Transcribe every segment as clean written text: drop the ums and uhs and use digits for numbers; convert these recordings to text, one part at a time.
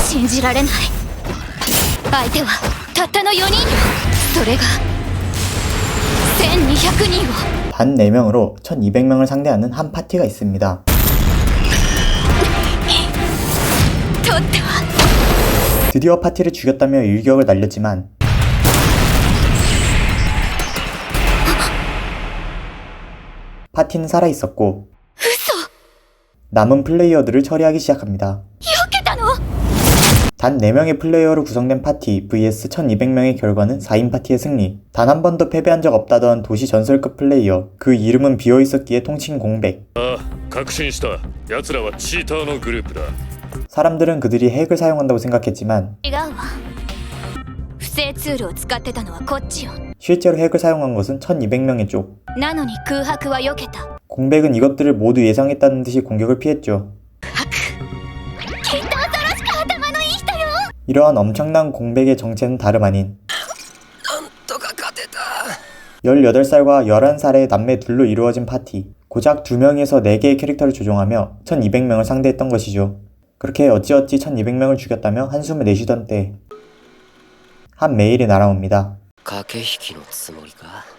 信じられない。相手はたったの4人よ。それが1200人を。단 4명으로 1200명을 상대하는 한 파티가 있습니다. 取ったわ。 드디어 파티를 죽였다며 일격을 날렸지만 파티는 살아있었고 嘘。 남은 플레이어들을 처리하기 시작합니다. 避けたの？ 단 4명의 플레이어로 구성된 파티 vs 1200명의 결과는 4인 파티의 승리. 단 한 번도 패배한 적 없다던 도시 전설급 플레이어. 그 이름은 비어있었기에 통칭 공백. 確信した。奴らはチーターのグループだ。 사람들은 그들이 핵을 사용한다고 생각했지만 違うわ。不正ツールを使ってたのはこっちよ。 실제로 핵을 사용한 것은 1200명의 쪽. なのに空白は避けた。 공백은 이것들을 모두 예상했다는 듯이 공격을 피했죠. きっと恐ろしく頭のいい人よ。 이러한 엄청난 공백의 정체는 다름 아닌 18살과 11살의 남매 둘로 이루어진 파티. 고작 2명에서 4개의 캐릭터를 조종하며 1200명을 상대했던 것이죠. 그렇게 어찌어찌 1200명을 죽였다며 한숨을 내쉬던 때 한 메일이 날아옵니다.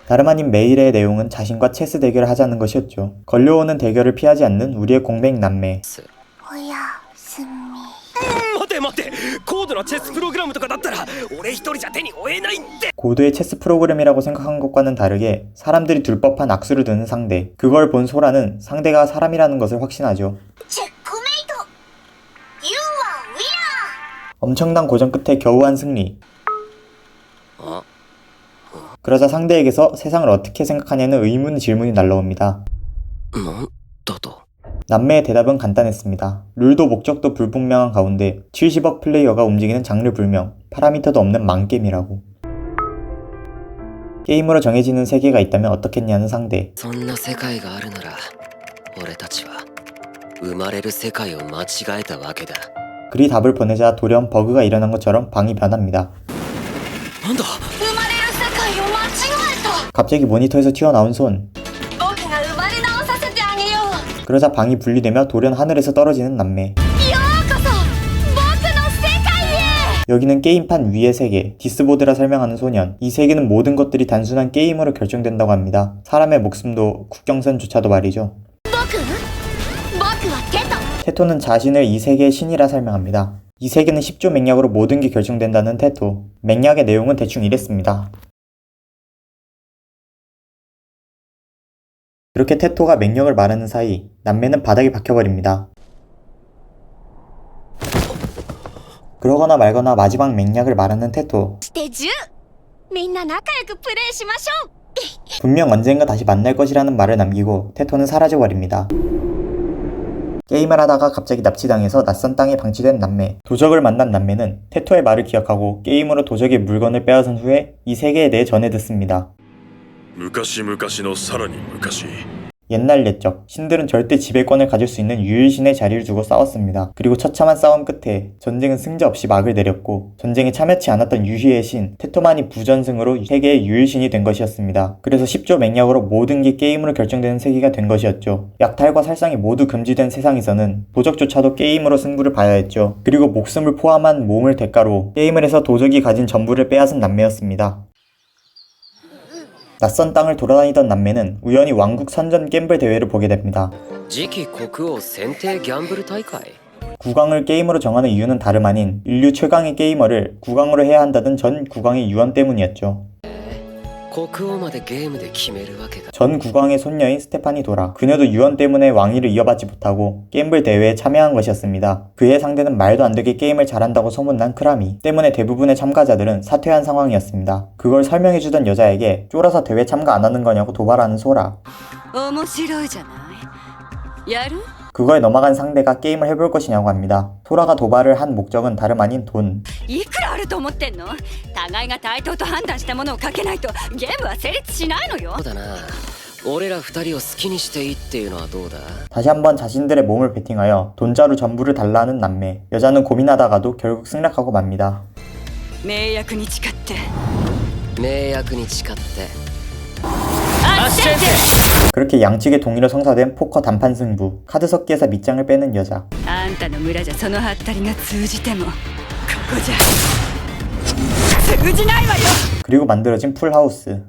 다름 아닌 메일의 내용은 자신과 체스 대결을 하자는 것이었죠. 걸려오는 대결을 피하지 않는 우리의 공백 남매. おやすみ。待て待て、高度なチェスプログラムとかだったら俺一人じゃ手に負えないって。 고도의 체스 프로그램이라고 생각한 것과는 다르게 사람들이 둘 법한 악수를 두는 상대. 그걸 본 소라는 상대가 사람이라는 것을 확신하죠. チェックメイト。You are winner。 엄청난 고전 끝에 겨우 한 승리. 그러자 상대에게서 세상을 어떻게 생각하냐는 의문 질문이 날라옵니다. 남매의 대답은 간단했습니다. 룰도 목적도 불분명한 가운데 70억 플레이어가 움직이는 장르 불명, 파라미터도 없는 망게임이라고. 게임으로 정해지는 세계가 있다면 어떻겠냐는 상대. 그리 답을 보내자 돌연 버그가 일어난 것처럼 방이 변합니다. 갑자기 모니터에서 튀어나온 손. 그러자 방이 분리되며 돌연 하늘에서 떨어지는 남매. 여기는 게임판 위의 세계, 디스보드라 설명하는 소년. 이 세계는 모든 것들이 단순한 게임으로 결정된다고 합니다. 사람의 목숨도 국경선조차도 말이죠. 테토는 자신을 이 세계의 신이라 설명합니다. 이 세계는 10조 맹약으로 모든 게 결정된다는 테토. 맹약의 내용은 대충 이랬습니다. 그렇게 테토가 맹약을 말하는 사이 남매는 바닥에 박혀버립니다. 그러거나 말거나 마지막 맹약을 말하는 테토. 분명 언젠가 다시 만날 것이라는 말을 남기고 테토는 사라져버립니다. 게임을 하다가 갑자기 납치당해서 낯선 땅에 방치된 남매. 도적을 만난 남매는 테토의 말을 기억하고 게임으로 도적의 물건을 빼앗은 후에 이 세계에 대해 전해 듣습니다. 옛날 옛적, 신들은 절대 지배권을 가질 수 있는 유일신의 자리를 두고 싸웠습니다. 그리고 처참한 싸움 끝에 전쟁은 승자 없이 막을 내렸고 전쟁에 참여치 않았던 유희의 신, 테토만이 부전승으로 세계의 유일신이 된 것이었습니다. 그래서 10조 맹약으로 모든 게 게임으로 결정되는 세계가 된 것이었죠. 약탈과 살상이 모두 금지된 세상에서는 도적조차도 게임으로 승부를 봐야 했죠. 그리고 목숨을 포함한 몸을 대가로 게임을 해서 도적이 가진 전부를 빼앗은 남매였습니다. 낯선 땅을 돌아다니던 남매는 우연히 왕국 선전 갬블 대회를 보게 됩니다. 국왕을 게임으로 정하는 이유는 다름 아닌 인류 최강의 게이머를 국왕으로 해야 한다던 전 국왕의 유언 때문이었죠. 전 국왕의 손녀인 스테파니 도라. 그녀도 유언 때문에 왕위를 이어받지 못하고 갬블 대회에 참여한 것이었습니다. 그의 상대는 말도 안 되게 게임을 잘한다고 소문난 크라미. 때문에 대부분의 참가자들은 사퇴한 상황이었습니다. 그걸 설명해주던 여자에게 쫄아서 대회 참가 안 하는 거냐고 도발하는 소라. 그거에 넘어간 상대가 게임을 해볼 것이냐고 합니다. 소라가 도발을 한 목적은 다름 아닌 돈. 다시 한번 자신들의 몸을 베팅하여 돈자루 전부를 달라 하는 남매. 여자는 고민하다가도 결국 승낙하고 맙니다. 그렇게 양측의 동의로 성사된 포커 단판 승부. 카드 섞기에서 밑장을 빼는 여자. たの村じゃそのハッタリが通じてもここじゃ通じないわよ。 그리고 만들어진 풀하우스.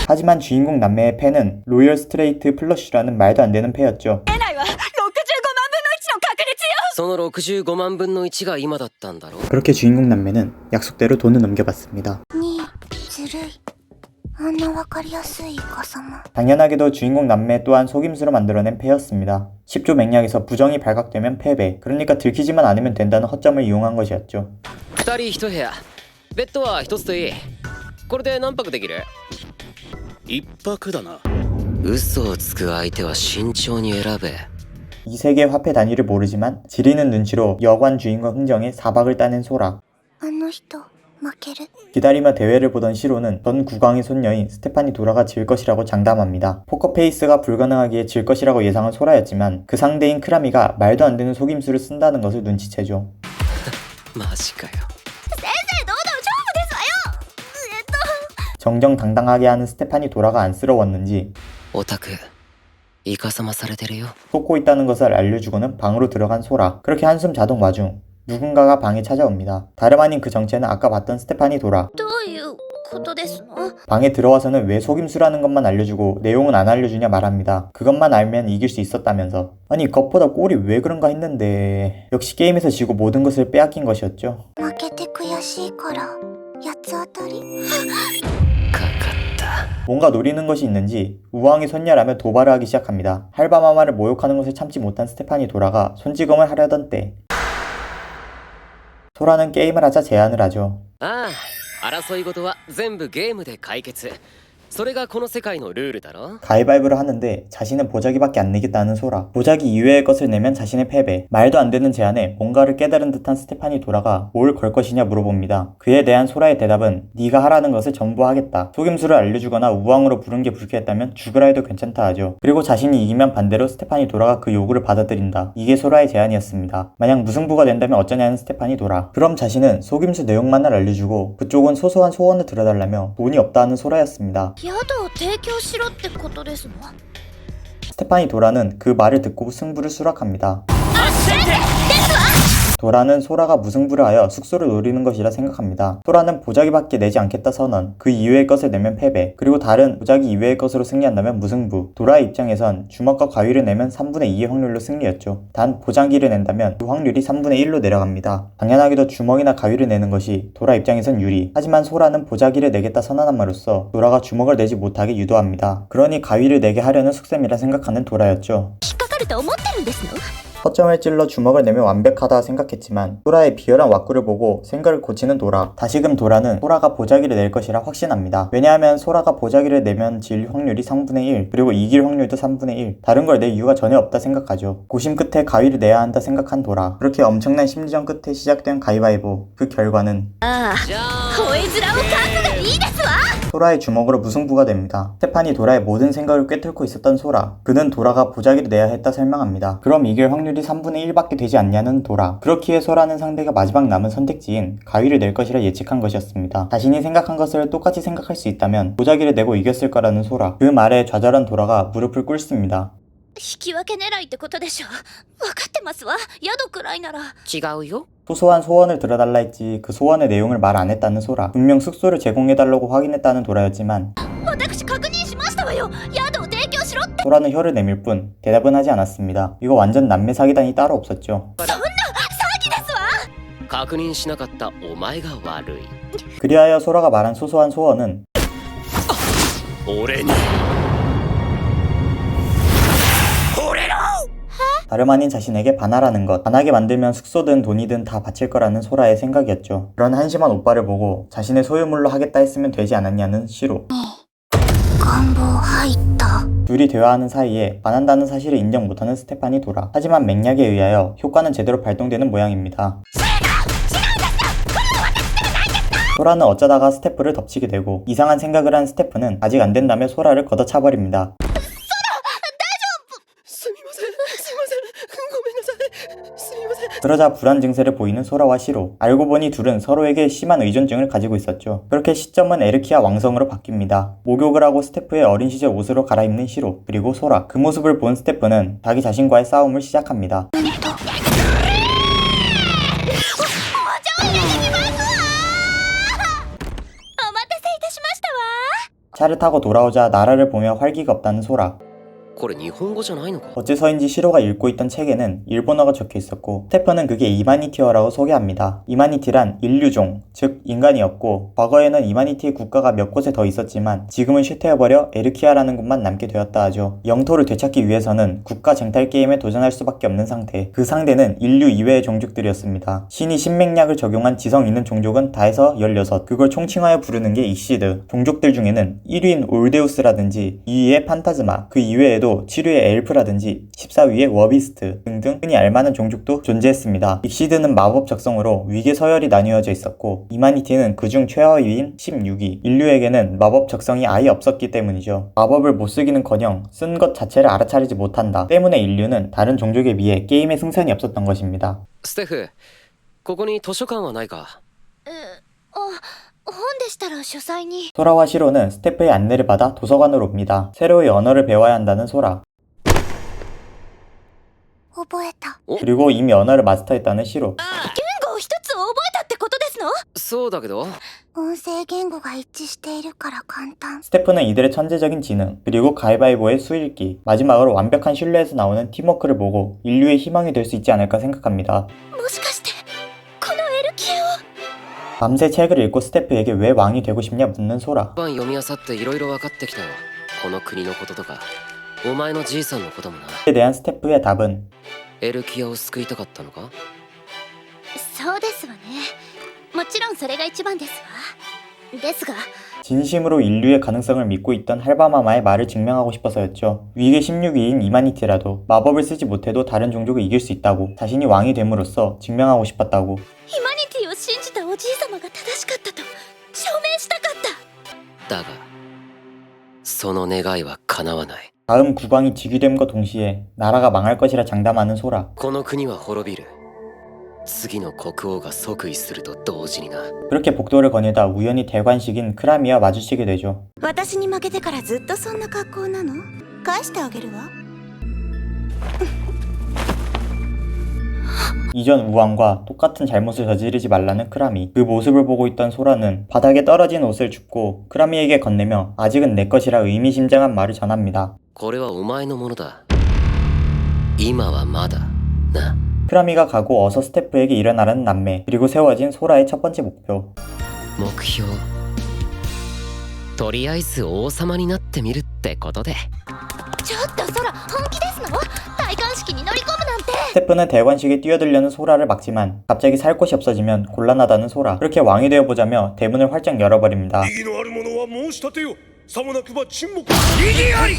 하지만 주인공 남매의 패는 로열 스트레이트 플러쉬라는 말도 안 되는 패였죠. 出ないわ。65万分の1の確率よ。その65万分の1が今だったんだろ。 그렇게 주인공 남매는 약속대로 돈을 넘겨받습니다. にずるいあんなわかりやすいイカ様 당연하게도 주인공 남매 또한 속임수로 만들어낸 패였습니다. 10조 맥락에서 부정이 발각되면 패배, 그러니까 들키지만 않으면 된다는 허점을 이용한 것이었죠. 2人1部屋ベッドは1つでいい。これで何泊できる？1泊だな。嘘をつく相手は慎重に選べ。 이 세계 화폐 단위를 모르지만 지리는 눈치로 여관 주인공 흥정에 4박을 따낸 소라. あの人負ける 기다리며 대회를 보던 시로는 전 국왕의 손녀인 스테파니 도라가 질 것이라고 장담합니다. 포커페이스가 불가능하기에 질 것이라고 예상한 소라였지만 그 상대인 크라미가 말도 안 되는 속임수를 쓴다는 것을 눈치채죠. マジかよ。 정정당당하게 하는 스테파니 도라가 안쓰러웠는지 オタクイカサマされてるよ。 쏟고 있다는 것을 알려주고는 방으로 들어간 소라. 그렇게 한숨 자동 와중 누군가가 방에 찾아옵니다. 다름 아닌 그 정체는 아까 봤던 스테파니 도라. どういうことですの 방에 들어와서는 왜 속임수라는 것만 알려주고 내용은 안 알려주냐 말합니다. 그것만 알면 이길 수 있었다면서. 아니 것보다 꼴이 왜 그런가 했는데 역시 게임에서 지고 모든 것을 빼앗긴 것이었죠. 負けて悔しいから八つ当たりかかった。 뭔가 노리는 것이 있는지 우왕이 손녀라며 도발을 하기 시작합니다. 할바마마를 모욕하는 것을 참지 못한 스테파니 도라가 손찌검을 하려던 때 소라는 게임을 하자 제안을 하죠. ああ、争い事は全部ゲームで解決。それがこの世界のルールだろ。 가위바위보를 하는데 자신은 보자기밖에 안 내겠다는 소라. 보자기 이외의 것을 내면 자신의 패배. 말도 안 되는 제안에 뭔가를 깨달은 듯한 스테파니 도라가 뭘 걸 것이냐 물어봅니다. 그에 대한 소라의 대답은 네가 하라는 것을 전부 하겠다. 속임수를 알려주거나 우왕으로 부른 게 불쾌했다면 죽으라 해도 괜찮다 하죠. 그리고 자신이 이기면 반대로 스테파니 도라가 그 요구를 받아들인다. 이게 소라의 제안이었습니다. 만약 무승부가 된다면 어쩌냐는 스테파니 도라. 그럼 자신은 속임수 내용만을 알려주고 그쪽은 소소한 소원을 들어달라며 돈이 없다는 소라였습니다. 宿を提供しろってことですの 스테파니 도라는 그 말을 듣고 승부를 수락합니다. 도라는 소라가 무승부를 하여 숙소를 노리는 것이라 생각합니다. 소라는 보자기밖에 내지 않겠다 선언, 그 이외의 것을 내면 패배, 그리고 다른 보자기 이외의 것으로 승리한다면 무승부. 도라의 입장에선 주먹과 가위를 내면 3분의 2의 확률로 승리였죠. 단 보자기를 낸다면 그 확률이 3분의 1로 내려갑니다. 당연하게도 주먹이나 가위를 내는 것이 도라 입장에선 유리. 하지만 소라는 보자기를 내겠다 선언함으로써 도라가 주먹을 내지 못하게 유도합니다. 그러니 가위를 내게 하려는 속셈이라 생각하는 도라였죠. 引っかかると思ってるんですの 허점을 찔러 주먹을 내면 완벽하다 생각했지만 소라의 비열한 왁구를 보고 생각을 고치는 도라. 다시금 도라는 소라가 보자기를 낼 것이라 확신합니다. 왜냐하면 소라가 보자기를 내면 질 확률이 3분의 1, 그리고 이길 확률도 3분의 1. 다른 걸 낼 이유가 전혀 없다 생각하죠. 고심 끝에 가위를 내야 한다 생각한 도라. 그렇게 엄청난 심리전 끝에 시작된 가위바위보. 그 결과는 ああ じゃあ 吠え面をかすがいいですわ 소라의 주먹으로 무승부가 됩니다. 스테파니 도라의 모든 생각을 꿰뚫고 있었던 소라. 그는 도라가 보자기를 내야 했다 설명합니다. 그럼 이길 확률이 3분의 1밖에 되지 않냐는 도라. 그렇기에 소라는 상대가 마지막 남은 선택지인 가위를 낼 것이라 예측한 것이었습니다. 자신이 생각한 것을 똑같이 생각할 수 있다면 보자기를 내고 이겼을 거라는 소라. 그 말에 좌절한 도라가 무릎을 꿇습니다. 引き分け狙いってことでしょ分かってますわ宿くらいなら違うよ。 소소한 소원을 들어달라 했지 그 소원의 내용을 말 안 했다는 소라. 분명 숙소를 제공해달라고 확인했다는 도라였지만 私確認しましたわよ宿を提供しろって 소라는 혀를 내밀 뿐 대답은 하지 않았습니다. 이거 완전 남매 사기단이 따로 없었죠. そんな詐欺ですわ確認しなかったお前が悪い。 그리하여 소라가 말한 소소한 소원은 俺に。 다름 아닌 자신에게 반하라는 것. 반하게 만들면 숙소든 돈이든 다 바칠 거라는 소라의 생각이었죠. 그런 한심한 오빠를 보고 자신의 소유물로 하겠다 했으면 되지 않았냐는 시로. 願望入った 둘이 대화하는 사이에 반한다는 사실을 인정 못하는 스테파니 도라. 하지만 맥락에 의하여 효과는 제대로 발동되는 모양입니다. 소라는 어쩌다가 스태프를 덮치게 되고 이상한 생각을 한 스태프는 아직 안 된다며 소라를 걷어차버립니다. すみません、すみません、ごめんなさい。すみません、 그러자 불안 증세를 보이는 소라와 시로. 알고 보니 둘은 서로에게 심한 의존증을 가지고 있었죠. 그렇게 시점은 에르키아 왕성으로 바뀝니다. 목욕을 하고 스태프의 어린 시절 옷으로 갈아입는 시로, 그리고 소라. 그 모습을 본 스태프는 자기 자신과의 싸움을 시작합니다. 차를 타고 돌아오자 나라를 보며 활기가 없다는 소라. これ日本語じゃないのか？ 어째서인지 시로가 읽고 있던 책에는 일본어가 적혀 있었고 스테프는 그게 이마니티어라고 소개합니다. 이마니티란 인류종, 즉 인간이었고 과거에는 이마니티의 국가가 몇 곳에 더 있었지만 지금은 쇠퇴해버려 에르키아라는 곳만 남게 되었다 하죠. 영토를 되찾기 위해서는 국가 쟁탈 게임에 도전할 수밖에 없는 상태. 그 상대는 인류 이외의 종족들이었습니다. 신이 신맥약을 적용한 지성 있는 종족은 다 해서 16. 그걸 총칭하여 부르는 게 익시드. 종족들 중에는 1위인 올데우스라든지 2위의 판타즈마, 그 이외에도 7위의 엘프라든지 14위의 워비스트 등등 흔히 알만한 종족도 존재했습니다. 익시드는 마법 적성으로 위계 서열이 나뉘어져 있었고 이마니티는 그중 최하위인 16위. 인류에게는 마법 적성이 아예 없었기 때문이죠. 마법을 못쓰기는커녕 쓴 것 자체를 알아차리지 못한다 때문에 인류는 다른 종족에 비해 게임에 승산이 없었던 것입니다. ステフ、ここに図書館はないか？本でしたら書斎に。 소라와 시로는 스태프의 안내를 받아 도서관으로 옵니다. 새로의 언어를 배워야 한다는 소라. 覚えた。 그리고 이미 언어를 마스터했다는 시로. 言語を一つ覚えたってことですの？そうだけど。音声言語が一致しているから簡単。 스태프는 이들의 천재적인 지능, 그리고 가위바위보의 수읽기, 마지막으로 완벽한 신뢰에서 나오는 팀워크를 보고 인류의 희망이 될 수 있지 않을까 생각합니다. もしかしてこのエルキアを。 밤새 책을 읽고 스태프에게 왜 왕이 되고 싶냐 묻는 소라. 晩読み漁っていろいろ分かってきたよ。この国のこととか、お前のじいさんのこともな。 에 대한 스태프의 답은 エルキアを救いたかったのか？そうですわね。もちろんそれが一番ですわ。ですが 진심으로 인류의 가능성을 믿고 있던 할바마마의 말을 증명하고 싶어서였죠. 위계 16위인 이마니티라도 마법을 쓰지 못해도 다른 종족을 이길 수 있다고, 자신이 왕이 됨으로써 증명하고 싶었다고. ヒマニティを信じたおじい様が正しかったと証明したかった。だが、その願いは叶わない。 다음 국왕이 즉위됨과 동시에 나라가 망할 것이라 장담하는 소라. この国は滅びる。次の国王が即位すると同時にな。 그렇게 복도를 거닐다 우연히 대관식인 크라미와 마주치게 되죠. 私に負けてからずっとそんな格好なの？返してあげるわ。 이전 우왕과 똑같은 잘못을 저지르지 말라는 크라미. 그 모습을 보고 있던 소라는 바닥에 떨어진 옷을 줍고 크라미에게 건네며 아직은 내 것이라 의미심장한 말을 전합니다. これはお前のものだ。今はまだな。 크라미가 가고 어서 스태프에게 일어나라는 남매, 그리고 세워진 소라의 첫 번째 목표. 目標、とりあえず王様になってみるってことで。ちょっとソラ本気ですの？戴冠式に乗り込むなんて。 스태프는 대관식에 뛰어들려는 소라를 막지만 갑자기 살 곳이 없어지면 곤란하다는 소라. 그렇게 왕이 되어보자며 대문을 활짝 열어버립니다. 異議のある者は申し立てよ。さもなくば沈黙。異議あり。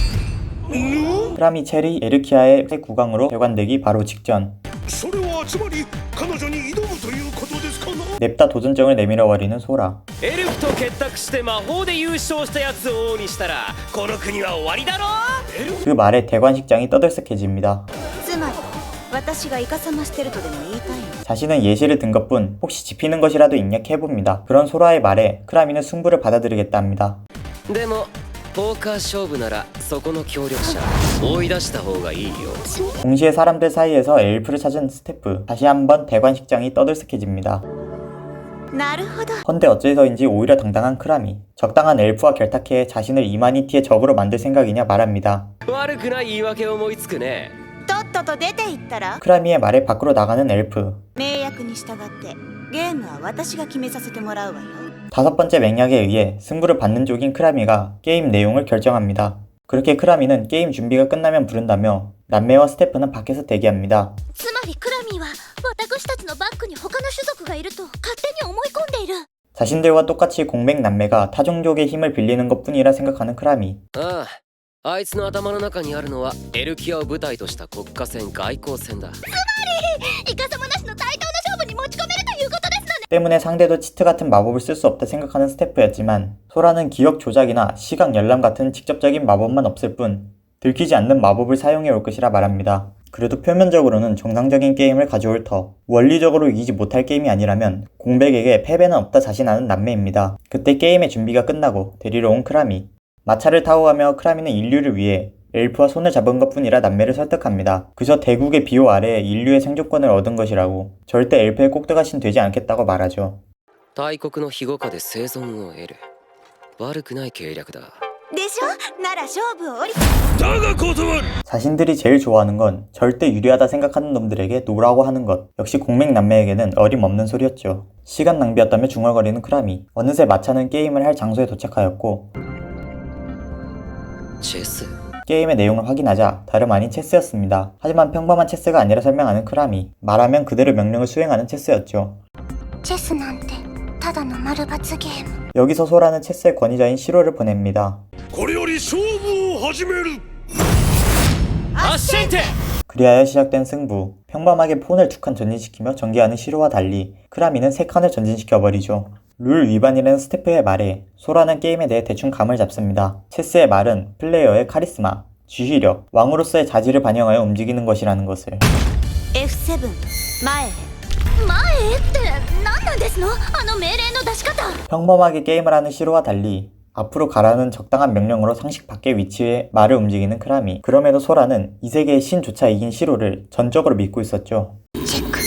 크라미 체리 에르키아의 새 국왕으로 대관되기 바로 직전. それはつまり彼女に挑むということですかな。 냅다 도전장을 내밀어버리는 소라. エルフと結託して魔法で優勝したやつを王にしたらこの国は終わりだろ。 그 말에 대관식장이 떠들썩해집니다. つまり私がイカサマしてるとでも言いたいの？ 자신은 예시를 든 것뿐 혹시 지피는 것이라도 있냐 해봅니다. 그런 소라의 말에 크라미는 승부를 받아들이겠다 합니다. でもポーカー勝負ならそこの協力者追い出した方がいいよ。 동시에 사람들 사이에서 엘프를 찾은 스태프. 다시 한번 대관식장이 떠들썩해집니다. なるほど。 헌데 어째서인지 오히려 당당한 크라미. 적당한 엘프와 결탁해 자신을 이마니티의 적으로 만들 생각이냐 말합니다. 悪くない言い訳を思いつくね。とっとと出て行ったら？ 크라미의 말에 밖으로 나가는 엘프. 命約に従ってゲームは私が決めさせてもらうわよ。 다섯 번째 맹약에 의해 승부를 받는 쪽인 크라미가 게임 내용을 결정합니다. 그렇게 크라미는 게임 준비가 끝나면 부른다며 남매와 스태프는 밖에서 대기합니다. つまりクラミーは私たちのバックに他の種族がいると勝手に思い込んでいる。 자신들과 똑같이 공백 남매가 타종족의 힘을 빌리는 것뿐이라 생각하는 크라미. ああ、あいつの頭の中にあるのはエルキアを舞台とした国家戦外交戦だ。イカサマなしの対等な勝負に持ち込めるということですのね。 때문에 상대도 치트 같은 마법을 쓸 수 없다 생각하는 스태프였지만 소라는 기억 조작이나 시각 열람 같은 직접적인 마법만 없을 뿐 들키지 않는 마법을 사용해 올 것이라 말합니다. 그래도 표면적으로는 정상적인 게임을 가져올 터. 원리적으로 이기지 못할 게임이 아니라면 공백에게 패배는 없다 자신하는 남매입니다. 그때 게임의 준비가 끝나고 데리러 온 크라미. 마차를 타고 가며 크라미는 인류를 위해 엘프와 손을 잡은 것뿐이라 남매를 설득합니다. 그저 대국의 비호 아래에 인류의 생존권을 얻은 것이라고. 절대 엘프의 꼭두가시는 되지 않겠다고 말하죠. 大国の庇護下で生存を得る悪くない計略だでしょなら勝負を降りだが断る 자신들이 제일 좋아하는 건 절대 유리하다 생각하는 놈들에게 노라고 하는 것. 역시 공맹 남매에게는 어림없는 소리였죠. 시간 낭비였다며 중얼거리는 크라미. 어느새 마차는 게임을 할 장소에 도착하였고 チェス 게임의 내용을 확인하자 다름 아닌 체스였습니다. 하지만 평범한 체스가 아니라 설명하는 크라미. 말하면 그대로 명령을 수행하는 체스였죠. チェスなんてただの丸罰ゲーム。 여기서 소라는 체스의 권위자인 시로를 보냅니다. これより勝負を始める アッシェンテ 그리하여 시작된 승부. 평범하게 폰을 2칸 전진시키며 전개하는 시로와 달리 크라미는 3칸을 전진시켜버리죠. 룰 위반이라는 스태프의 말에 소라는 게임에 대해 대충 감을 잡습니다. 체스의 말은 플레이어의 카리스마, 지휘력, 왕으로서의 자질을 반영하여 움직이는 것이라는 것을. F7 前へ前って何なんですの？あの命令の出し方。 평범하게 게임을 하는 시로와 달리 앞으로 가라는 적당한 명령으로 상식 밖의 위치에 말을 움직이는 크라미. 그럼에도 소라는 이 세계의 신조차 이긴 시로를 전적으로 믿고 있었죠. チェック。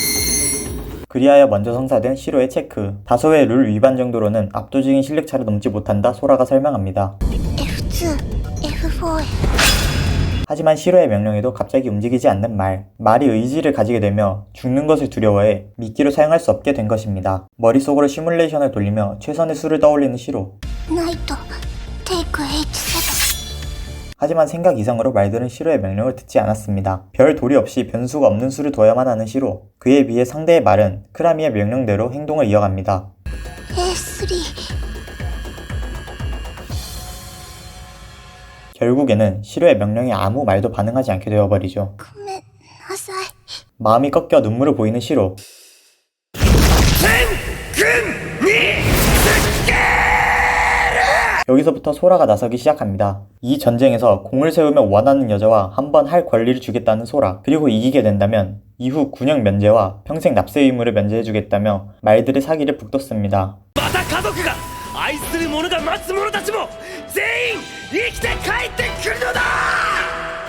그리하여 먼저 성사된 시로의 체크. 다소의 룰 위반 정도로는 압도적인 실력차를 넘지 못한다 소라가 설명합니다. F2、F4 へ。 하지만 시로의 명령에도 갑자기 움직이지 않는 말. 말이 의지를 가지게 되며 죽는 것을 두려워해 미끼로 사용할 수 없게 된 것입니다. 머릿속으로 시뮬레이션을 돌리며 최선의 수를 떠올리는 시로. ナイト、テイク H7。 하지만 생각 이상으로 말들은 시로의 명령을 듣지 않았습니다. 별 도리 없이 변수가 없는 수를 둬야만 하는 시로. 그에 비해 상대의 말은 크라미의 명령대로 행동을 이어갑니다. A3。 결국에는 시로의 명령에 아무 말도 반응하지 않게 되어버리죠. ごめんなさい。 마음이 꺾여 눈물을 보이는 시로. 여기서부터 소라가 나서기 시작합니다. 이 전쟁에서 공을 세우며 원하는 여자와 한번 할 권리를 주겠다는 소라. 그리고 이기게 된다면 이후 군역 면제와 평생 납세 의무를 면제해주겠다며 말들의 사기를 북돋습니다. また家族が愛する者が待つ者たちも全員生きて帰ってくるのだ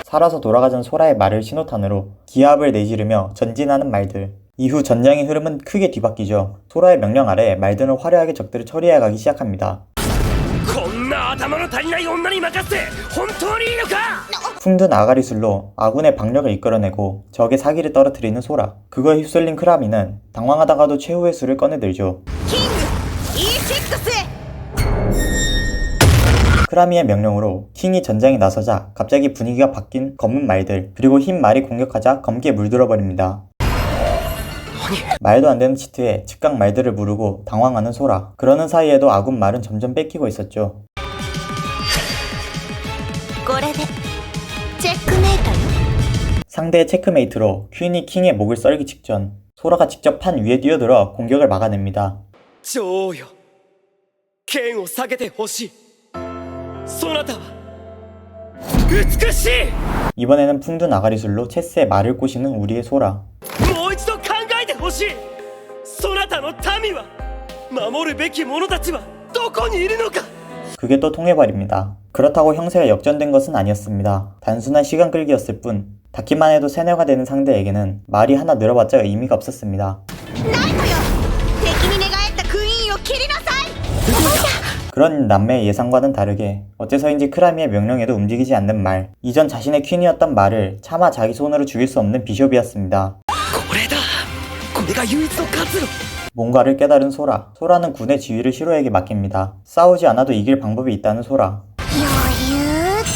살아서 돌아가던 소라의 말을 신호탄으로 기합을 내지르며 전진하는 말들. 이후 전장의 흐름은 크게 뒤바뀌죠. 소라의 명령 아래 말들은 화려하게 적들을 처리해 가기 시작합니다. こんな頭の足りない女に任せて本当にいいのか 풍든 아가리술로 아군의 박력을 이끌어내고 적의 사기를 떨어뜨리는 소라. 그거에 휩쓸린 크라미는 당황하다가도 최후의 수를 꺼내들죠. キング E6 へ 크라미의 명령으로 킹이 전장에 나서자 갑자기 분위기가 바뀐 검은 말들. 그리고 흰 말이 공격하자 검게 물들어버립니다. 말도 안 되는 치트에 즉각 말들을 부르고 당황하는 소라. 그러는 사이에도 아군 말은 점점 뺏기고 있었죠. これでチェックメイトよ 상대의 체크메이트로 퀸이 킹의 목을 썰기 직전 소라가 직접 판 위에 뛰어들어 공격을 막아냅니다. 女王よ剣を下げてほしいそなたは美しい 이번에는 풍든 아가리술로 체스에 말을 꼬시는 우리의 소라. もう一度考えてほしいそなたの民は守るべき者たちはどこにいるのか 그게 또 통해버립니다. 그렇다고 형세가 역전된 것은 아니었습니다. 단순한 시간 끌기였을 뿐 닿기만 해도 세뇌가 되는 상대에게는 말이 하나 늘어봤자 의미가 없었습니다. ナイトよ敵に寝返ったクイーンを切りなさい 그런 남매의 예상과는 다르게 어째서인지 크라미의 명령에도 움직이지 않는 말. 이전 자신의 퀸이었던 말을 차마 자기 손으로 죽일 수 없는 비숍이었습니다. これだこれが唯一の活路 뭔가를 깨달은 소라. 소라는 군의 지휘를 시로에게 맡깁니다. 싸우지 않아도 이길 방법이 있다는 소라. 余裕って。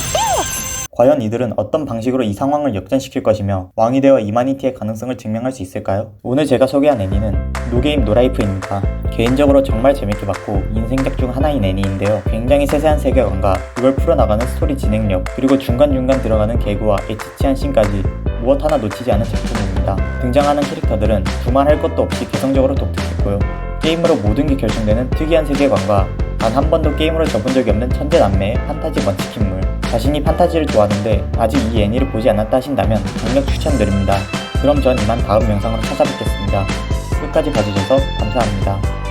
과연 이들은 어떤 방식으로 이 상황을 역전시킬 것이며 왕이 되어 이마니티의 가능성을 증명할 수 있을까요? 오늘 제가 소개한 애니는 노게임 노라이프입니다. 개인적으로 정말 재밌게 봤고 인생작 중 하나인 애니인데요. 굉장히 세세한 세계관과 그걸 풀어나가는 스토리 진행력, 그리고 중간중간 들어가는 개그와 에치치한 씬까지 무엇 하나 놓치지 않은 작품입니다. 등장하는 캐릭터들은 두말할 것도 없이 개성적으로 독특했고요. 게임으로 모든 게 결정되는 특이한 세계관과 단 한 번도 게임으로 져본 적이 없는 천재 남매의 판타지 먼치킨물. 자신이 판타지를 좋아하는데 아직 이 애니를 보지 않았다 하신다면 강력 추천드립니다. 그럼 전 이만 다음 영상으로 찾아뵙겠습니다. 끝까지 봐주셔서 감사합니다.